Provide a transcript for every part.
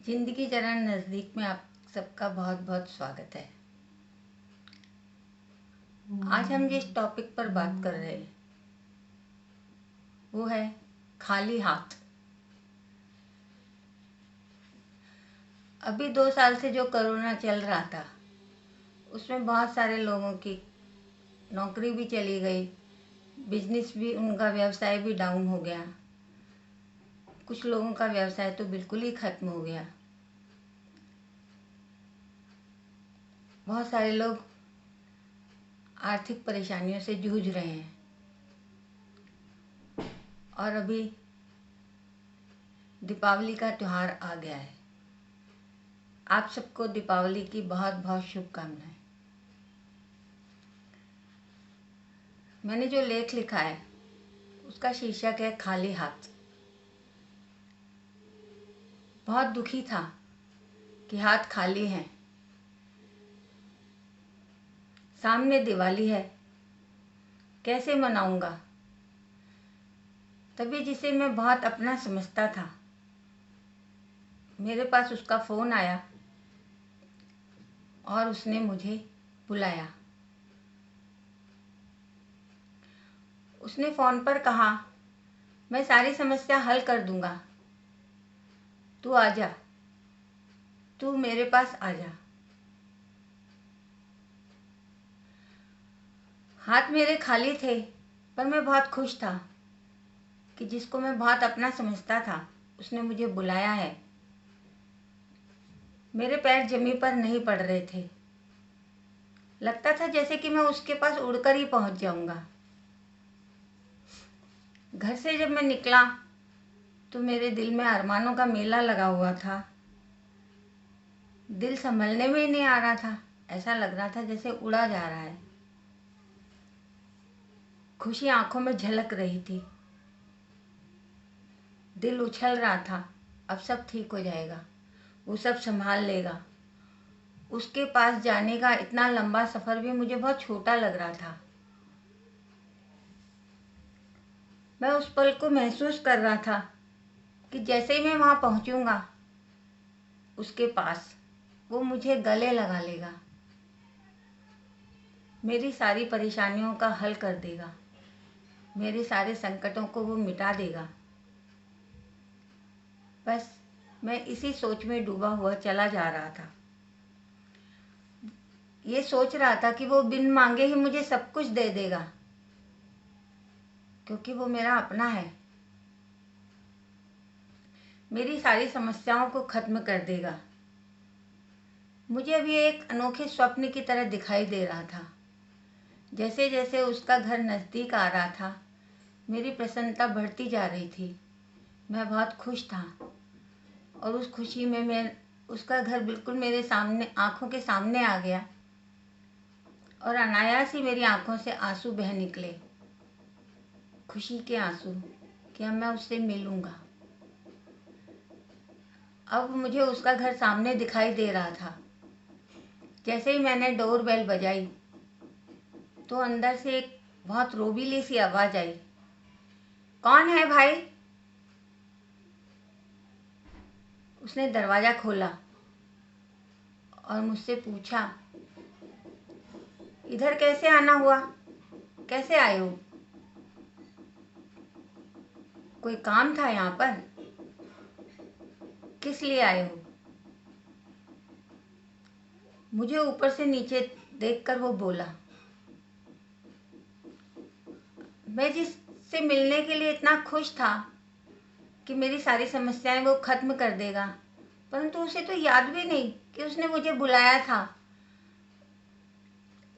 जिंदगी जरा नज़दीक में आप सबका बहुत बहुत स्वागत है। आज हम जिस टॉपिक पर बात कर रहे हैं वो है खाली हाथ। अभी 2 साल से जो कोरोना चल रहा था उसमें बहुत सारे लोगों की नौकरी भी चली गई, बिजनेस भी, उनका व्यवसाय भी डाउन हो गया। कुछ लोगों का व्यवसाय तो बिल्कुल ही ख़त्म हो गया। बहुत सारे लोग आर्थिक परेशानियों से जूझ रहे हैं। और अभी दीपावली का त्यौहार आ गया है। आप सबको दीपावली की बहुत बहुत शुभकामनाएं। मैंने जो लेख लिखा है उसका शीर्षक है खाली हाथ। बहुत दुखी था कि हाथ खाली हैं। सामने दिवाली है, कैसे मनाऊंगा। तभी जिसे मैं बहुत अपना समझता था, मेरे पास उसका फ़ोन आया और उसने मुझे बुलाया। उसने फ़ोन पर कहा, मैं सारी समस्या हल कर दूंगा, तू आ जा, तू मेरे पास आ जा। हाथ मेरे खाली थे पर मैं बहुत खुश था कि जिसको मैं बहुत अपना समझता था उसने मुझे बुलाया है। मेरे पैर ज़मीन पर नहीं पड़ रहे थे। लगता था जैसे कि मैं उसके पास उड़कर ही पहुंच जाऊंगा। घर से जब मैं निकला तो मेरे दिल में अरमानों का मेला लगा हुआ था। दिल संभलने में ही नहीं आ रहा था। ऐसा लग रहा था जैसे उड़ा जा रहा है। खुशी आंखों में झलक रही थी। दिल उछल रहा था, अब सब ठीक हो जाएगा, वो सब संभाल लेगा। उसके पास जाने का इतना लंबा सफ़र भी मुझे बहुत छोटा लग रहा था। मैं उस पल को महसूस कर रहा था कि जैसे ही मैं वहाँ पहुँचूँगा उसके पास, वो मुझे गले लगा लेगा, मेरी सारी परेशानियों का हल कर देगा, मेरे सारे संकटों को वो मिटा देगा। बस मैं इसी सोच में डूबा हुआ चला जा रहा था। ये सोच रहा था कि वो बिन मांगे ही मुझे सब कुछ दे देगा, क्योंकि वो मेरा अपना है। मेरी सारी समस्याओं को खत्म कर देगा। मुझे अभी एक अनोखे स्वप्न की तरह दिखाई दे रहा था। जैसे जैसे उसका घर नज़दीक आ रहा था, मेरी प्रसन्नता बढ़ती जा रही थी। मैं बहुत खुश था और उस खुशी में मैं उसका घर बिल्कुल मेरे सामने, आंखों के सामने आ गया और अनायास ही मेरी आंखों से आंसू बह निकले, खुशी के आंसू कि अब मैं उससे मिलूँगा। अब मुझे उसका घर सामने दिखाई दे रहा था। जैसे ही मैंने डोर बेल बजाई तो अंदर से एक बहुत रोबीली सी आवाज़ आई, कौन है भाई? उसने दरवाज़ा खोला और मुझसे पूछा, इधर कैसे आना हुआ, कैसे आए हो? कोई काम था यहाँ पर? किस लिए आए हो? मुझे ऊपर से नीचे देखकर वो बोला, मैं जिससे मिलने के लिए इतना खुश था कि मेरी सारी समस्याएं वो ख़त्म कर देगा, परंतु उसे तो याद भी नहीं कि उसने मुझे बुलाया था।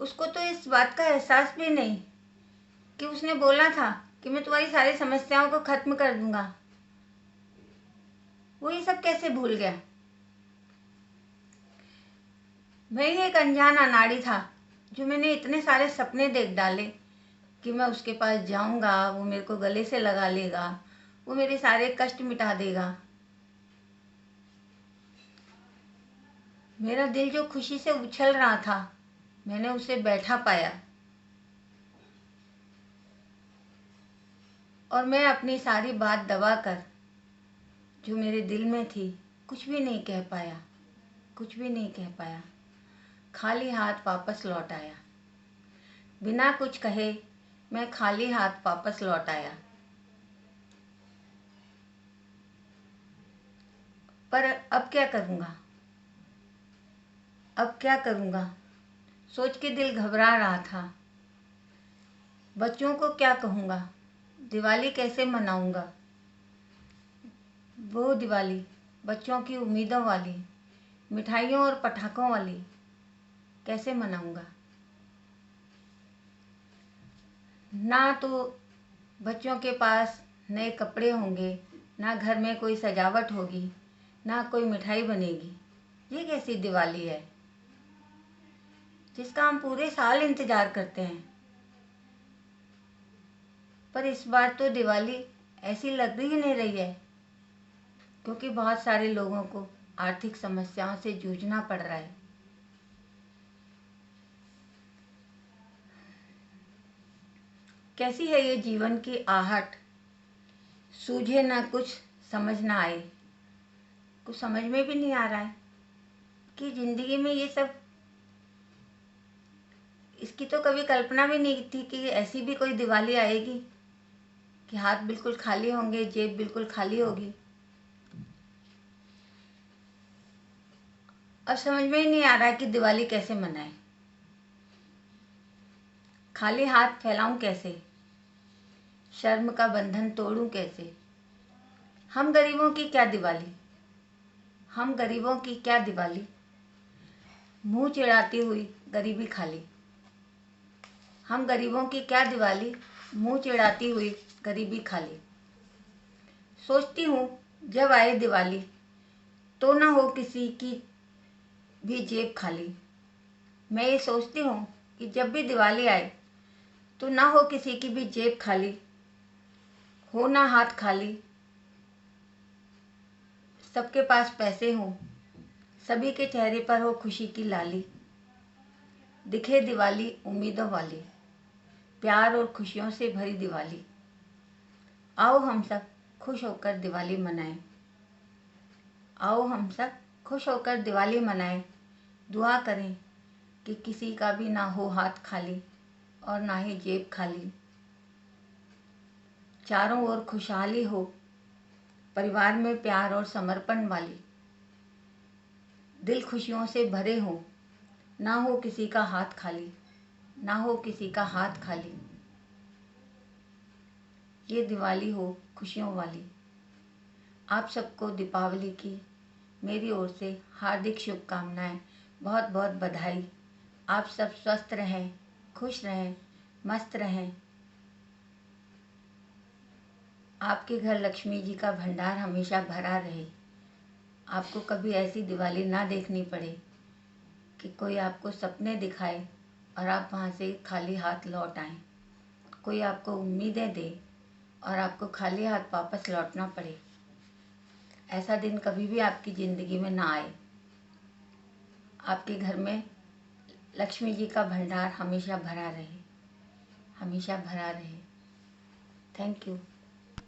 उसको तो इस बात का एहसास भी नहीं कि उसने बोला था कि मैं तुम्हारी सारी समस्याओं को ख़त्म कर दूंगा। वो ये सब कैसे भूल गया? मैं ही एक अनजान अनाड़ी था जो मैंने इतने सारे सपने देख डाले कि मैं उसके पास जाऊंगा, वो मेरे को गले से लगा लेगा, वो मेरे सारे कष्ट मिटा देगा। मेरा दिल जो खुशी से उछल रहा था, मैंने उसे बैठा पाया और मैं अपनी सारी बात दबा कर, जो मेरे दिल में थी, कुछ भी नहीं कह पाया, कुछ भी नहीं कह पाया। खाली हाथ वापस लौट आया। बिना कुछ कहे मैं खाली हाथ वापस लौट आया। पर अब क्या करूँगा, अब क्या करूँगा, सोच के दिल घबरा रहा था। बच्चों को क्या कहूँगा, दिवाली कैसे मनाऊँगा। वो दिवाली बच्चों की उम्मीदों वाली, मिठाइयों और पटाखों वाली कैसे मनाऊँगा। ना तो बच्चों के पास नए कपड़े होंगे, ना घर में कोई सजावट होगी, ना कोई मिठाई बनेगी। ये कैसी दिवाली है जिसका हम पूरे साल इंतज़ार करते हैं। पर इस बार तो दिवाली ऐसी लग ही नहीं रही है, क्योंकि बहुत सारे लोगों को आर्थिक समस्याओं से जूझना पड़ रहा है। कैसी है ये जीवन की आहट, सूझे ना कुछ समझ ना आए। कुछ समझ में भी नहीं आ रहा है कि ज़िंदगी में ये सब, इसकी तो कभी कल्पना भी नहीं थी कि ऐसी भी कोई दिवाली आएगी कि हाथ बिल्कुल खाली होंगे, जेब बिल्कुल खाली होगी। अब समझ में ही नहीं आ रहा है कि दिवाली कैसे मनाएं। खाली हाथ फैलाऊं कैसे, शर्म का बंधन तोड़ूं कैसे। हम गरीबों की क्या दिवाली, हम गरीबों की क्या दिवाली, मुंह चिढ़ाती हुई गरीबी खाली। हम गरीबों की क्या दिवाली, मुंह चिढ़ाती हुई गरीबी खाली। सोचती हूँ जब आए दिवाली तो ना हो किसी की भी जेब खाली। मैं ये सोचती हूँ कि जब भी दिवाली आए तो ना हो किसी की भी जेब खाली, हो ना हाथ खाली। सबके पास पैसे हों, सभी के चेहरे पर हो खुशी की लाली। दिखे दिवाली उम्मीदों वाली, प्यार और खुशियों से भरी दिवाली। आओ हम सब खुश होकर दिवाली मनाएं, आओ हम सब खुश होकर दिवाली मनाएं। दुआ करें कि किसी का भी ना हो हाथ खाली और ना ही जेब खाली। चारों ओर खुशहाली हो, परिवार में प्यार और समर्पण वाली। दिल खुशियों से भरे हों, ना हो किसी का हाथ खाली, ना हो किसी का हाथ खाली। ये दिवाली हो खुशियों वाली। आप सबको दीपावली की मेरी ओर से हार्दिक शुभकामनाएं, बहुत बहुत बधाई। आप सब स्वस्थ रहें, खुश रहें, मस्त रहें। आपके घर लक्ष्मी जी का भंडार हमेशा भरा रहे। आपको कभी ऐसी दिवाली ना देखनी पड़े कि कोई आपको सपने दिखाए और आप वहाँ से खाली हाथ लौट आएं। कोई आपको उम्मीदें दे और आपको खाली हाथ वापस लौटना पड़े। ऐसा दिन कभी भी आपकी ज़िंदगी में ना आए। आपके घर में लक्ष्मी जी का भंडार हमेशा भरा रहे, हमेशा भरा रहे। Thank you.